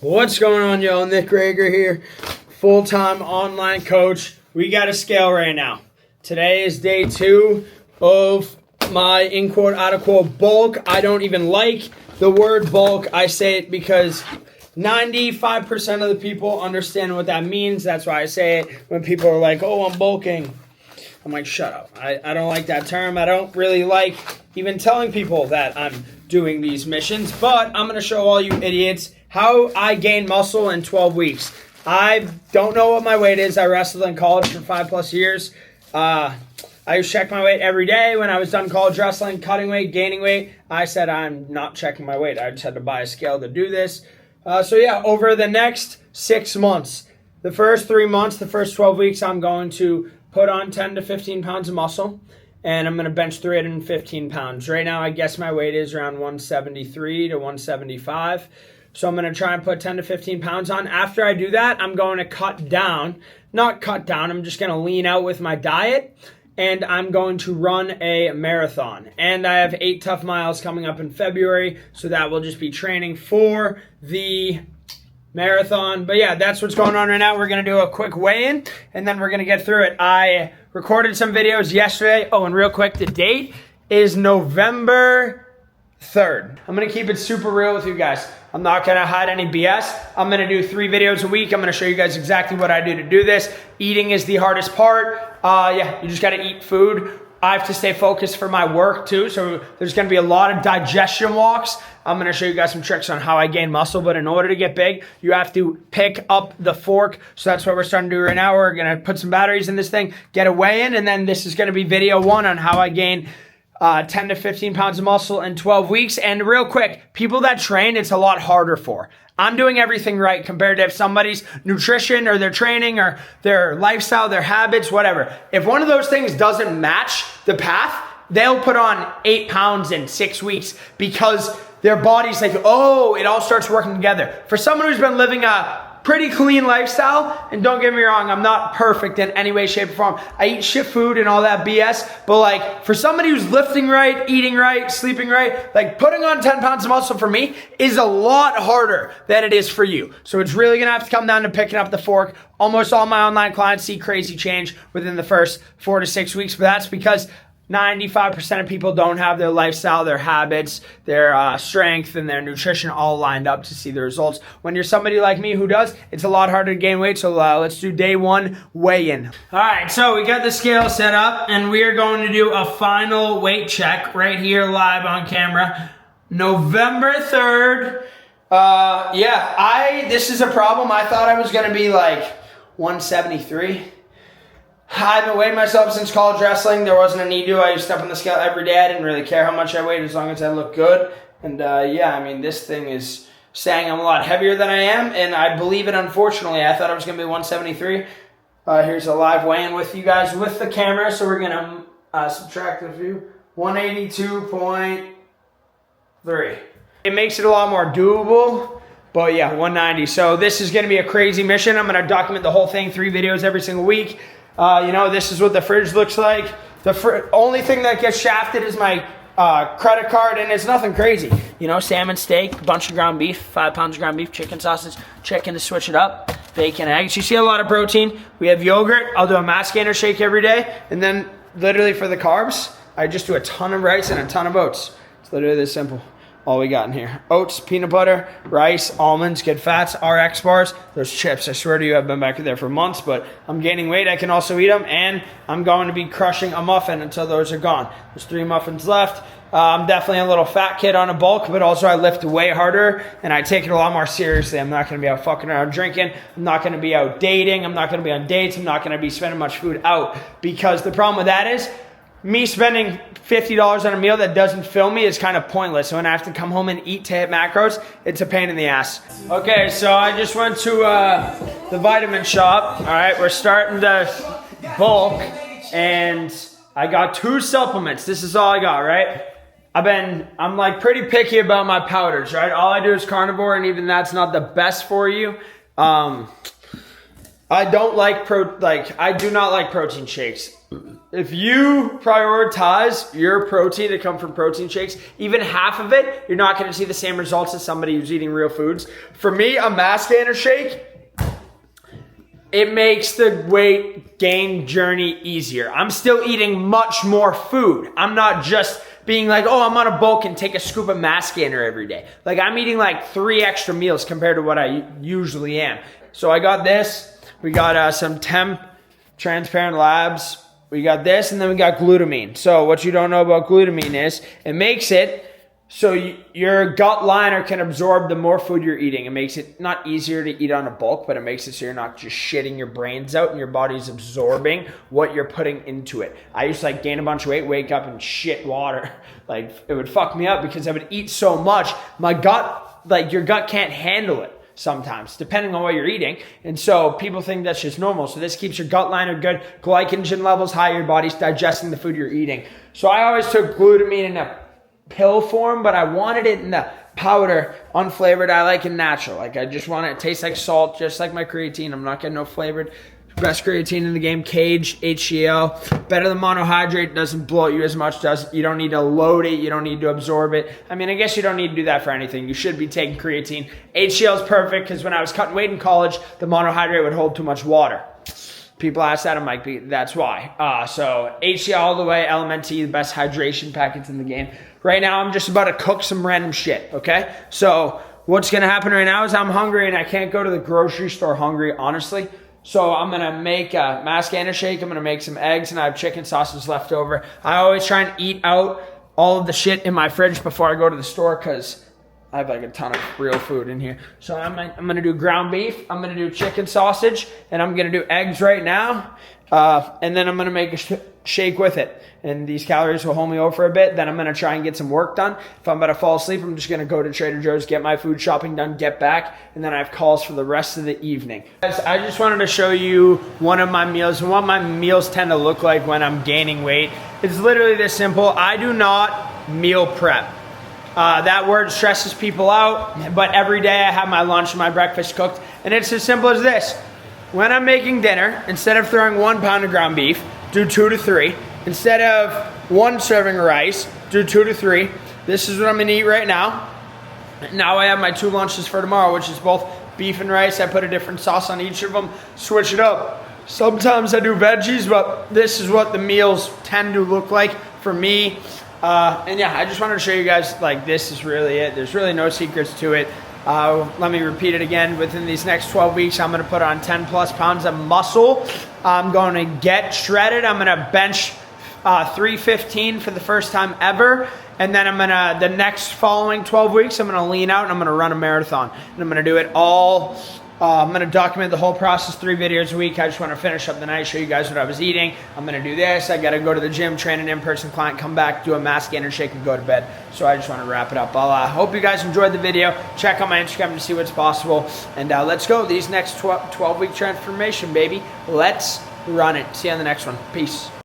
What's going on, y'all? Nick Rager here, full-time online coach. We got a scale right now. Today is day 2 of my in-quote, out-of-quote bulk. I don't even like the word bulk. I say it because 95% of the people understand what that means. That's why I say it when people are like, oh, I'm bulking. I'm like, shut up. I don't like that term. I don't really like even telling people that I'm doing these missions, but I'm going to show all you idiots how I gain muscle in 12 weeks. I don't know what my weight is. I wrestled in college for 5+ years. I used to check my weight every day when I was done college wrestling, cutting weight, gaining weight. I said I'm not checking my weight. I just had to buy a scale to do this. So yeah, over the next 6 months, the first 3 months, the first 12 weeks, I'm going to put on 10 to 15 pounds of muscle, and I'm going to bench 315 pounds. Right now, I guess my weight is around 173 to 175. So I'm going to try and put 10 to 15 pounds on. After I do that, I'm going to cut down. Not cut down, I'm just going to lean out with my diet, and I'm going to run a marathon. And I have 8 tough miles coming up in February, so that will just be training for the marathon. But yeah, that's what's going on right now. We're going to do a quick weigh-in, and then we're going to get through it. I recorded some videos yesterday. Oh, and real quick, the date is November 3rd. I'm going to keep it super real with you guys. I'm not going to hide any BS. I'm going to do 3 videos a week. I'm going to show you guys exactly what I do to do this. Eating is the hardest part. Yeah, you just got to eat food. I have to stay focused for my work too, so there's going to be a lot of digestion walks. I'm going to show you guys some tricks on how I gain muscle, but in order to get big, you have to pick up the fork. So that's what we're starting to do right now. We're going to put some batteries in this thing, get a weigh-in, and then this is going to be video 1 on how I gain 10 to 15 pounds of muscle in 12 weeks. And real quick, people that train, it's a lot harder for. I'm doing everything right compared to if somebody's nutrition or their training or their lifestyle, their habits, whatever. If one of those things doesn't match the path, they'll put on 8 pounds in 6 weeks because their body's like, oh, it all starts working together. For someone who's been living a pretty clean lifestyle, and don't get me wrong, I'm not perfect in any way, shape, or form. I eat shit food and all that BS, but like for somebody who's lifting right, eating right, sleeping right, like putting on 10 pounds of muscle for me is a lot harder than it is for you. So it's really gonna have to come down to picking up the fork. Almost all my online clients see crazy change within the first 4 to 6 weeks, but that's because 95% of people don't have their lifestyle, their habits, their strength, and their nutrition all lined up to see the results. When you're somebody like me who does, it's a lot harder to gain weight. So let's do day 1 weigh-in. All right, so we got the scale set up, and we are going to do a final weight check right here live on camera. November 3rd. This is a problem. I thought I was going to be like 173. I haven't weighed myself since college wrestling. There wasn't a need to. I used to step on the scale every day. I didn't really care how much I weighed as long as I looked good. And this thing is saying I'm a lot heavier than I am, and I believe it, unfortunately. I thought I was going to be 173. Here's a live weigh-in with you guys with the camera, so we're going to subtract a few. 182.3. It makes it a lot more doable. But yeah, 190. So this is going to be a crazy mission. I'm going to document the whole thing, 3 videos every single week. This is what the fridge looks like. The only thing that gets shafted is my credit card, and it's nothing crazy. Salmon, steak, a bunch of ground beef, 5 pounds of ground beef, chicken sausage, chicken to switch it up, bacon, eggs. You see a lot of protein. We have yogurt. I'll do a mass gainer shake every day. And then literally for the carbs, I just do a ton of rice and a ton of oats. It's literally this simple. All we got in here. Oats, peanut butter, rice, almonds, good fats, RX bars, those chips. I swear to you, I've been back there for months, but I'm gaining weight. I can also eat them, and I'm going to be crushing a muffin until those are gone. There's 3 muffins left. I'm definitely a little fat kid on a bulk, but also I lift way harder, and I take it a lot more seriously. I'm not going to be out fucking around drinking. I'm not going to be out dating. I'm not going to be on dates. I'm not going to be spending much food out, because the problem with that is me spending $50 on a meal that doesn't fill me is kind of pointless. So when I have to come home and eat to hit macros, it's a pain in the ass. Okay, so I just went to the vitamin shop. All right, we're starting the bulk, and I got 2 supplements. This is all I got, right? I'm like pretty picky about my powders, right? All I do is carnivore, and even that's not the best for you. I don't like I do not like protein shakes. If you prioritize your protein to come from protein shakes, even half of it, you're not going to see the same results as somebody who's eating real foods. For me, a mass gainer shake, it makes the weight gain journey easier. I'm still eating much more food. I'm not just being like, oh, I'm on a bulk and take a scoop of mass gainer every day. Like, I'm eating like 3 extra meals compared to what I usually am. So I got this. We got some temp transparent labs. We got this, and then we got glutamine. So what you don't know about glutamine is it makes it so your gut liner can absorb the more food you're eating. It makes it not easier to eat on a bulk, but it makes it so you're not just shitting your brains out and your body's absorbing what you're putting into it. I used to like gain a bunch of weight, wake up and shit water. Like, it would fuck me up because I would eat so much. My gut, like, your gut can't handle it sometimes, depending on what you're eating. And so people think that's just normal. So this keeps your gut liner good, glycogen levels high, your body's digesting the food you're eating. So I always took glutamine in a pill form, but I wanted it in the powder, unflavored. I like it natural. Like, I just want it to taste like salt, just like my creatine. I'm not getting no flavored. Best creatine in the game, Cage, HCl. Better than monohydrate, doesn't bloat you as much. You don't need to load it, you don't need to absorb it. I mean, I guess you don't need to do that for anything. You should be taking creatine. HCl is perfect because when I was cutting weight in college, the monohydrate would hold too much water. People ask that, I'm like, that's why. So HCl all the way, LMNT, the best hydration packets in the game. Right now, I'm just about to cook some random shit, okay? So what's gonna happen right now is I'm hungry and I can't go to the grocery store hungry, honestly. So I'm gonna make a mass gainer shake. I'm gonna make some eggs, and I have chicken sausage left over. I always try and eat out all of the shit in my fridge before I go to the store because I have like a ton of real food in here. So I'm gonna do ground beef, I'm gonna do chicken sausage, and I'm gonna do eggs right now. And then I'm gonna make a shake with it. And these calories will hold me over for a bit. Then I'm gonna try and get some work done. If I'm about to fall asleep, I'm just gonna go to Trader Joe's, get my food shopping done, get back, and then I have calls for the rest of the evening. Guys, I just wanted to show you one of my meals and what my meals tend to look like when I'm gaining weight. It's literally this simple. I do not meal prep. That word stresses people out, but every day I have my lunch and my breakfast cooked, and it's as simple as this. When I'm making dinner, instead of throwing 1 pound of ground beef, do 2 to 3. Instead of 1 serving of rice, do 2 to 3. This is what I'm gonna eat right now. Now I have my 2 lunches for tomorrow, which is both beef and rice. I put a different sauce on each of them, switch it up. Sometimes I do veggies, but this is what the meals tend to look like for me. And yeah, I just wanted to show you guys, like, this is really it. There's really no secrets to it. Let me repeat it again. Within these next 12 weeks, I'm going to put on 10 plus pounds of muscle. I'm going to get shredded. I'm going to bench 315 for the first time ever. And then the next following 12 weeks, I'm going to lean out and I'm going to run a marathon. And I'm going to do it all. I'm going to document the whole process, 3 videos a week. I just want to finish up the night, show you guys what I was eating. I'm going to do this. I got to go to the gym, train an in-person client, come back, do a mass gainer shake, and go to bed. So I just want to wrap it up. I hope you guys enjoyed the video. Check out my Instagram to see what's possible. And let's go. These next 12-week transformation, baby. Let's run it. See you on the next one. Peace.